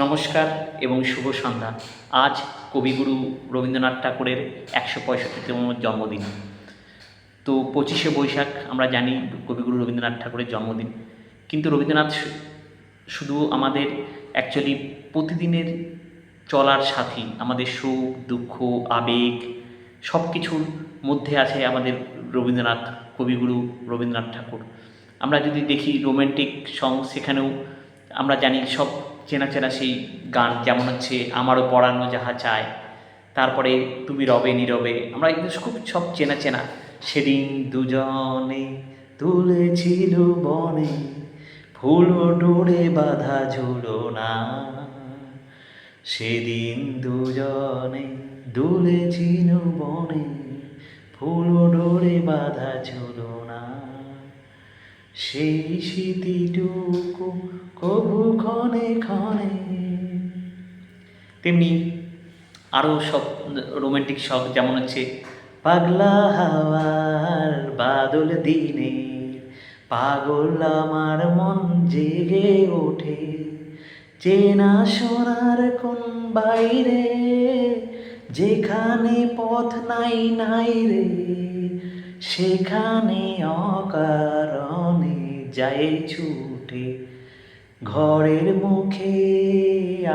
নমস্কার এবং শুভ সন্ধ্যা। আজ কবিগুরু রবীন্দ্রনাথ ঠাকুরের ১৬৫তম জন্মদিন। তো ২৫শে বৈশাখ আমরা জানি কবিগুরু রবীন্দ্রনাথ ঠাকুরের জন্মদিন। কিন্তু রবীন্দ্রনাথ শুধু আমাদের অ্যাকচুয়ালি প্রতিদিনের চলার সাথী, আমাদের সুখ দুঃখ আবেগ সব কিছুর মধ্যে আছে আমাদের রবীন্দ্রনাথ, কবিগুরু রবীন্দ্রনাথ ঠাকুর। আমরা যদি দেখি রোম্যান্টিক সং, সেখানেও আমরা জানি সব চেনা চেনা সেই গান, যেমন হচ্ছে আমারও পরানো যাহা চায়, তারপরে তুমি রবে নীরবে, আমরা এগুলো খুব সব চেনা চেনা। সেদিন দুজনে তুলেছিল বনে ফুল ডোরে বাঁধা ঝুলনা, সেদিন দুজনে দুলেছিল বনে ফুল ডোরে বাঁধা ঝুলনা, সেই স্মৃতিটুকু কবু ক্ষণে ক্ষণে। তেমনি আরও সব রোম্যান্টিক সব, যেমন হচ্ছে পাগলা হাওয়ার বাদল দিনে পাগল আমার মন জেগে ওঠে, চেনা সোনার কোন বাইরে যেখানে পথ নাই নাই রে, সেখানে অকারণে যায় ছুটে, ঘরের মুখে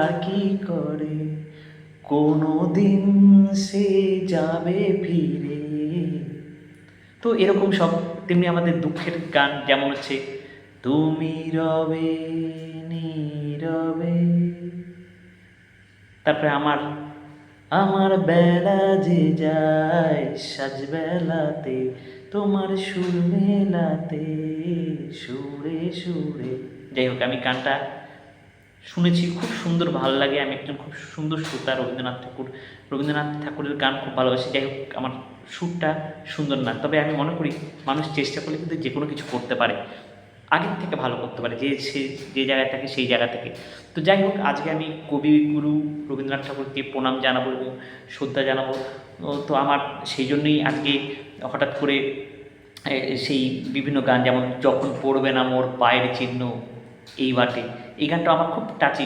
আর কি করে কোনো দিন সে যাবে ফিরে। তো এরকম সব। তেমনি আমাদের দুঃখের গান, যেমন হচ্ছে তুমি রবে নীরবে, তারপরে আমার আমার বেলা যে যায় সাজবেলাতে তোমার সুর মেলাতে সুরে সুরে। যাই হোক, আমি গানটা শুনেছি, খুব সুন্দর, ভালো লাগে। আমি একজন খুব সুন্দর শ্রোতা রবীন্দ্রনাথ ঠাকুরের গান খুব ভালোবাসি। যাই হোক, আমার সুরটা সুন্দর না, তবে আমি মনে করি মানুষ চেষ্টা করলে কিন্তু যে কোনো কিছু করতে পারে, আগের থেকে ভালো করতে পারে, সে যে জায়গায় থাকে সেই জায়গা থেকে। তো যাই হোক, আজকে আমি কবিগুরু রবীন্দ্রনাথ ঠাকুরকে প্রণাম জানাবো এবং শ্রদ্ধা জানাবো। তো আমার সেই জন্যই আজকে হঠাৎ করে সেই বিভিন্ন গান, যেমন যখন পড়বে না মোর পায়ের চিহ্ন এই বাটে, এই গানটা আমার খুব টাচি,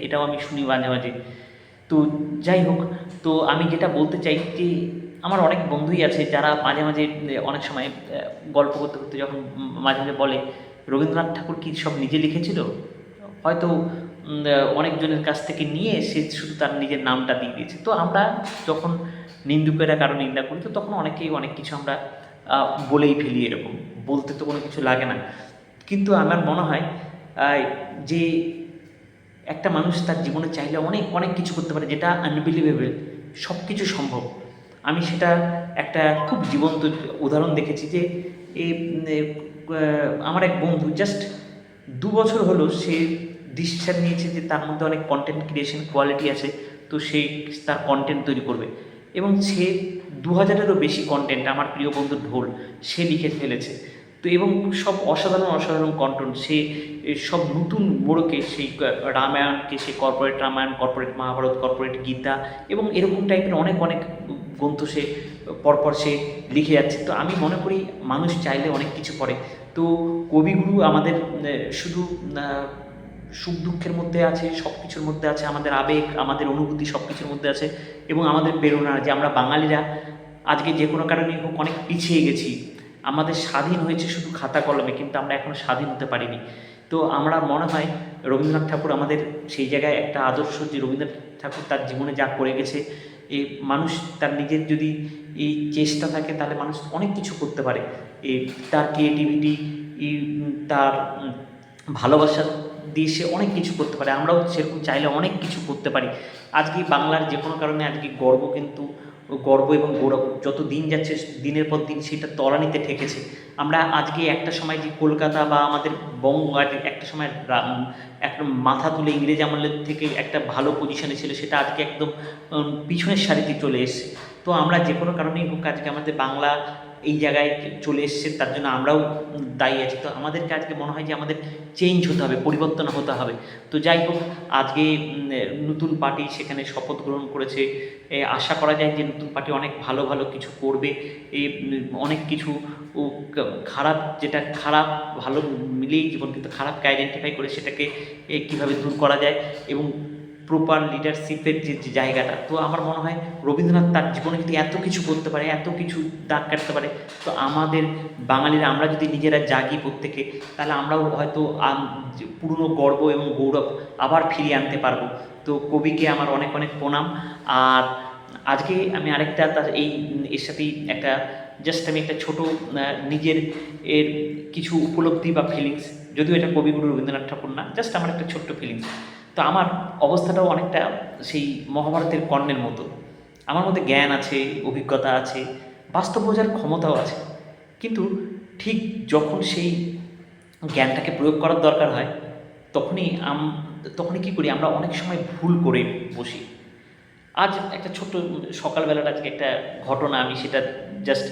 এটাও আমি শুনি মাঝে মাঝে। তো যাই হোক, তো আমি যেটা বলতে চাই যে আমার অনেক বন্ধুই আছে যারা মাঝে মাঝে অনেক সময় গল্প করতে করতে যখন মাঝে মাঝে বলে রবীন্দ্রনাথ ঠাকুর কি সব নিজে লিখেছিল, হয়তো অনেকজনের কাছ থেকে নিয়ে সে শুধু তার নিজের নামটা দিয়ে দিয়েছে। তো আমরা যখন নিন্দুকেরা কারো নিন্দা করি, তো তখন অনেকেই অনেক কিছু আমরা বলেই ফেলি, এরকম বলতে তো কোনো কিছু লাগে না। কিন্তু আমার মনে হয় যে একটা মানুষ তার জীবনে চাইলে অনেক অনেক কিছু করতে পারে, যেটা আনবিলিভেবল, সব কিছু সম্ভব। আমি সেটা একটা খুব জীবন্ত উদাহরণ দেখেছি যে এই আমার এক বন্ধু জাস্ট 2 বছর হলো সে ডিসিশন নিয়েছে যে তার মধ্যে অনেক কন্টেন্ট ক্রিয়েশন কোয়ালিটি আছে, তো সে তার কন্টেন্ট তৈরি করবে। এবং সে 2000-এরও বেশি কন্টেন্ট, আমার প্রিয় বন্ধু ঢোল, সে লিখে ফেলেছে। তো এবং সব অসাধারণ অসাধারণ কন্টেন্ট, সে সব নতুন মোড়কে, সেই রামায়ণকে সে corporate Ramayana, corporate Mahabharata, corporate Gita এবং এরকম টাইপের অনেক অনেক গ্রন্থ সে পরপর সে লিখে যাচ্ছে। তো আমি মনে করি মানুষ চাইলে অনেক কিছু করে। তো কবিগুরু আমাদের শুধু সুখ দুঃখের মধ্যে আছে, সব কিছুর মধ্যে আছে, আমাদের আবেগ, আমাদের অনুভূতি সব কিছুর মধ্যে আছে, এবং আমাদের প্রেরণা যে আমরা বাঙালিরা আজকে যে কোনো কারণে হোক অনেক পিছিয়ে গেছি। আমাদের স্বাধীন হয়েছে শুধু খাতা কলমে, কিন্তু আমরা এখনও স্বাধীন হতে পারিনি। তো আমরা মনে হয় রবীন্দ্রনাথ ঠাকুর আমাদের সেই জায়গায় একটা আদর্শ, যে রবীন্দ্রনাথ ঠাকুর তার জীবনে যা করে গেছে, এই মানুষ তার নিজের যদি এই চেষ্টা থাকে তাহলে মানুষ অনেক কিছু করতে পারে। এই তার ক্রিয়েটিভিটি, তার ভালোবাসা দিয়ে সে অনেক কিছু করতে পারে। আমরাও সেরকম চাইলে অনেক কিছু করতে পারি। আজকে বাংলার যে কোনো কারণে আজকে গর্ব, কিন্তু গর্ব এবং গৌরব যত দিন যাচ্ছে দিনের পর দিন সেটা তলানিতে ঠেকেছে। আমরা আজকে একটা সময় যে কলকাতা বা আমাদের বঙ্গ আজ একটা সময় একটা মাথা তুলে ইংরেজ আমলের থেকে একটা ভালো পজিশনে ছিল, সেটা আজকে একদম পিছনের সারিতে চলে এসেছে। তো আমরা যে কোনো কারণেই হোক আজকে আমাদের বাংলা এই জায়গায় চলে এসছে, তার জন্য আমরাও দায়ী আছি। তো আমাদেরকে আজকে মনে হয় যে আমাদের চেঞ্জ হতে হবে, পরিবর্তন হতে হবে। তো যাই হোক, আজকে নতুন পার্টি সেখানে শপথ গ্রহণ করেছে। আশা করা যায় যে নতুন পার্টি অনেক ভালো ভালো কিছু করবে। অনেক কিছু খারাপ, যেটা খারাপ ভালো মিলেই জীবন, কিন্তু খারাপকে আইডেন্টিফাই করে সেটাকে কীভাবে দূর করা যায় এবং প্রপার লিডারশিপের যে জায়গাটা। তো আমার মনে হয় রবীন্দ্রনাথ তার জীবনে যদি এত কিছু করতে পারে, এত কিছু দাগ কাটতে পারে, তো আমাদের বাঙালিরা আমরা যদি নিজেরা জাগি প্রত্যেকে, তাহলে আমরাও হয়তো পুরনো গর্ব এবং গৌরব আবার ফিরিয়ে আনতে পারবো। তো কবিকে আমার অনেক অনেক প্রণাম। আর আজকে আমি আরেকটা তার এর সাথেই একটা জাস্ট আমি একটা ছোটো নিজের এর কিছু উপলব্ধি বা ফিলিংস, যদিও এটা কবিগুরু রবীন্দ্রনাথ ঠাকুর না, জাস্ট আমার একটা ছোট্ট ফিলিংস। তো আমার অবস্থাটাও অনেকটা সেই মহাভারতের কর্ণের মতো। আমার মধ্যে জ্ঞান আছে, অভিজ্ঞতা আছে, বাস্তব বোঝার ক্ষমতাও আছে, কিন্তু ঠিক যখন সেই জ্ঞানটাকে প্রয়োগ করার দরকার হয়, তখনই কী করি আমরা, অনেক সময় ভুল করে বসি। আজ একটা ছোট্ট সকালবেলার আজকে একটা ঘটনা, আমি সেটা জাস্ট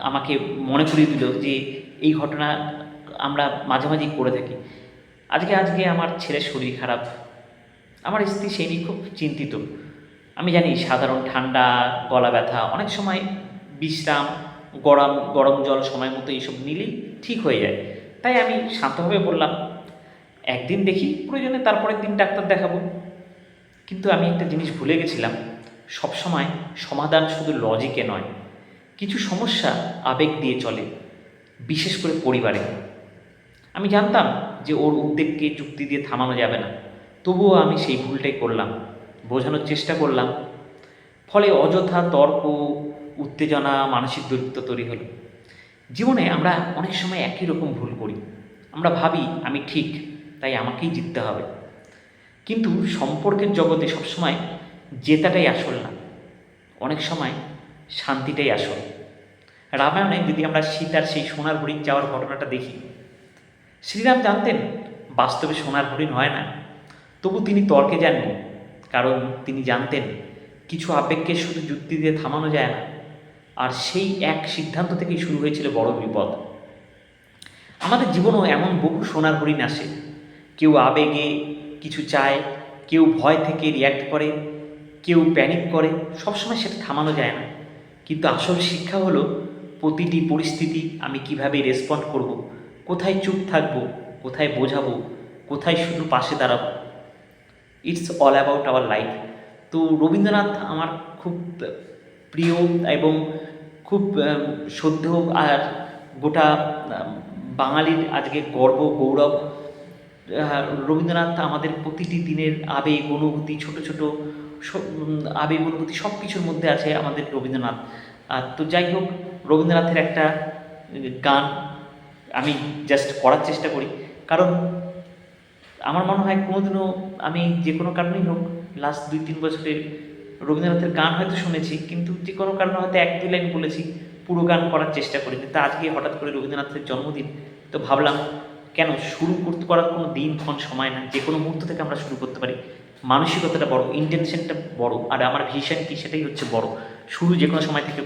আমাকে মনে করিয়ে দিল যে এই ঘটনা আমরা মাঝে মাঝেই করে থাকি। আজকে আমার ছেলের শরীর খারাপ, আমার স্ত্রী সেই নিয়ে খুব চিন্তিত। আমি জানি সাধারণ ঠান্ডা, গলা ব্যথা, অনেক সময় বিশ্রাম, গরম গরম জল সময় মতো এইসব নিলেই ঠিক হয়ে যায়। তাই আমি শান্তভাবে বললাম, একদিন দেখি, প্রয়োজনে তারপরের দিন ডাক্তার দেখাবো। কিন্তু আমি একটা জিনিস ভুলে গেছিলাম, সবসময় সমাধান শুধু লজিকে নয়, কিছু সমস্যা আবেগ দিয়ে চলে, বিশেষ করে পরিবারে। আমি জানতাম যে ওর উদ্বেগকে যুক্তি দিয়ে থামানো যাবে না, তবুও আমি সেই ভুলটাই করলাম, বোঝানোর চেষ্টা করলাম। ফলে অযথা তর্ক, উত্তেজনা, মানসিক দূরত্ব তৈরি হলো। জীবনে আমরা অনেক সময় একই রকম ভুল করি। আমরা ভাবি আমি ঠিক, তাই আমাকেই জিততে হবে। কিন্তু সম্পর্কের জগতে সবসময় জেতাটাই আসল না, অনেক সময় শান্তিটাই আসল। রামায়ণে যদি আমরা সীতার সেই সোনার হরিণ যাওয়ার ঘটনাটা দেখি, শ্রীরাম জানতেন বাস্তবে সোনার হরিণ হয় না, তবু তিনি তর্কে যাননি, কারণ তিনি জানতেন কিছু আবেগকে শুধু যুক্তি দিয়ে থামানো যায় না। আর সেই এক সিদ্ধান্ত থেকেই শুরু হয়েছিল বড় বিপদ। আমাদের জীবনেও এমন বহু সোনার হরিণ আসে, কেউ আবেগে কিছু চায়, কেউ ভয় থেকে রিয়্যাক্ট করে, কেউ প্যানিক করে, সবসময় সেটা থামানো যায় না। কিন্তু আসল শিক্ষা হলো প্রতিটি পরিস্থিতি আমি কিভাবে রেসপন্ড করব, কোথায় চুপ থাকব, কোথায় বোঝাবো, কোথায় শুধু পাশে দাঁড়াবো। It's all about our life. তো রবীন্দ্রনাথ আমার খুব প্রিয় এবং খুব শ্রদ্ধেয়, আর গোটা বাঙালির আজকে গর্ব গৌরব। রবীন্দ্রনাথ আমাদের প্রতিটি দিনের আবেগ অনুভূতি, ছোট ছোট আবেগ অনুভূতি সব কিছুর মধ্যে আছে আমাদের রবীন্দ্রনাথ। তো যাই হোক, রবীন্দ্রনাথের একটা গান আমি জাস্ট করার চেষ্টা করি, কারণ আমার মনে হয় কোনোদিনও আমি যে কোনো কারণেই হোক লাস্ট 2-3 বছরে রবীন্দ্রনাথের গান হয়তো শুনেছি, কিন্তু যে কোনো কারণে হয়তো 1-2 লাইন বলেছি, পুরো গান করার চেষ্টা করিনি। তা আজকে হঠাৎ করে রবীন্দ্রনাথের জন্মদিন, তো ভাবলাম কেন শুরু করার কোনো দিনক্ষণ সময় না, যে কোনো মুহূর্ত থেকে আমরা শুরু করতে পারি। মানসিকতাটা বড়, ইন্টেনশনটা বড়, আর আমার ভিশন কি সেটাই হচ্ছে বড়। শুরু যে কোনো সময় থেকে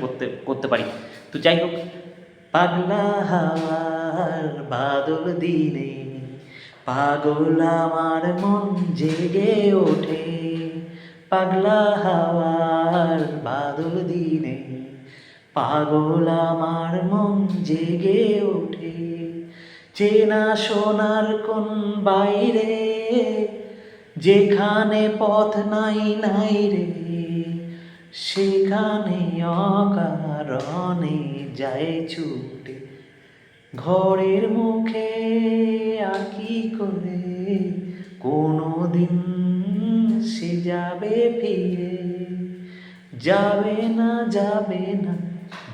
করতে পারি। তো যাই হোক, পাগলা হাওয়ার বাদল দিনে পাগল আমার মন জেগে ওঠে, পাগলা হাওয়ার বাদল দিনে পাগল আমার মন জেগে ওঠে। চেনা সোনার কোন বাইরে, যেখানে পথ নাই নাই রে, সেখানে অকারণে যায় ছুটে। ঘরের মুখে আর কি করে কোনো দিন সে যাবে ফিরে, যাবে না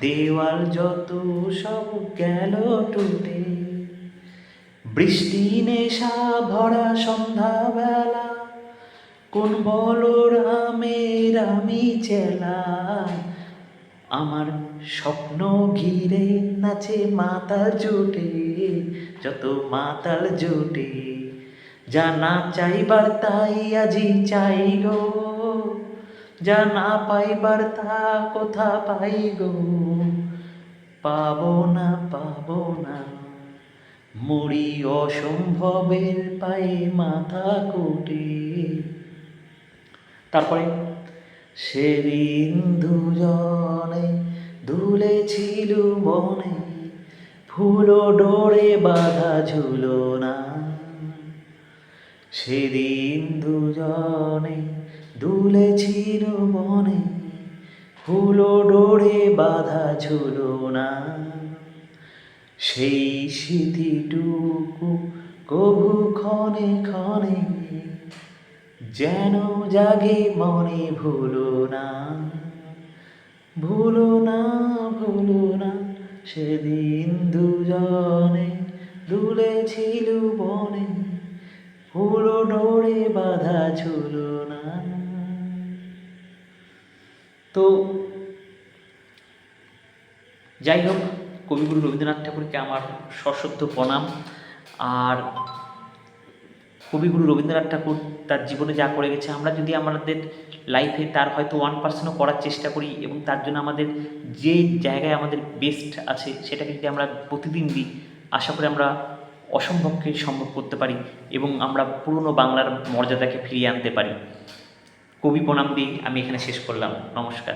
দেওয়াল যত সব গেল টুটে। বৃষ্টি নেশা ভরা সন্ধ্যাবেলা, কোন বলর আমের আমি চেলা, আমার স্বপ্ন ঘিরে নাচে মাতাল জুটে, যত মাতাল জুটে। যা না চাইবার তাই আজি চাই গো, যা না পাইবার তা কোথা পাই গো, পাবো না পাবো না, মরি অসম্ভবের পায়ে মাথা কোটে। তারপরে সেদিন দুজনে দুলেছিল বনে, ফুলো ডোরে বাঁধা ঝুলনা। সেদিন দুজনে দুলেছিল বনে, ফুলো ডোরে বাঁধা ঝুলনা। সেই স্মৃতিটুকু কভু ক্ষণে ক্ষণে যেন জাগে মনে, ভুলো না ভুলো না ভুলো না। সেদিন দুজনে দুলেছিল বনে, ফুলো ডোরে বাঁধা ঝুলনা। তো যাই হোক, কবিগুরু রবীন্দ্রনাথ ঠাকুরকে আমার সশ্রদ্ধ প্রণাম। আর কবিগুরু রবীন্দ্রনাথ ঠাকুর তার জীবনে যা করে গেছে, আমরা যদি আমাদের লাইফে তার হয়তো 1%ও করার চেষ্টা করি এবং তার জন্য আমাদের যে জায়গায় আমাদের বেস্ট আছে সেটাকে যদি আমরা প্রতিদিন দিই, আশা করি আমরা অসম্ভবকে সম্ভব করতে পারি এবং আমরা পুরনো বাংলার মর্যাদাকে ফিরিয়ে আনতে পারি। কবি প্রণাম দিয়ে আমি এখানে শেষ করলাম। নমস্কার।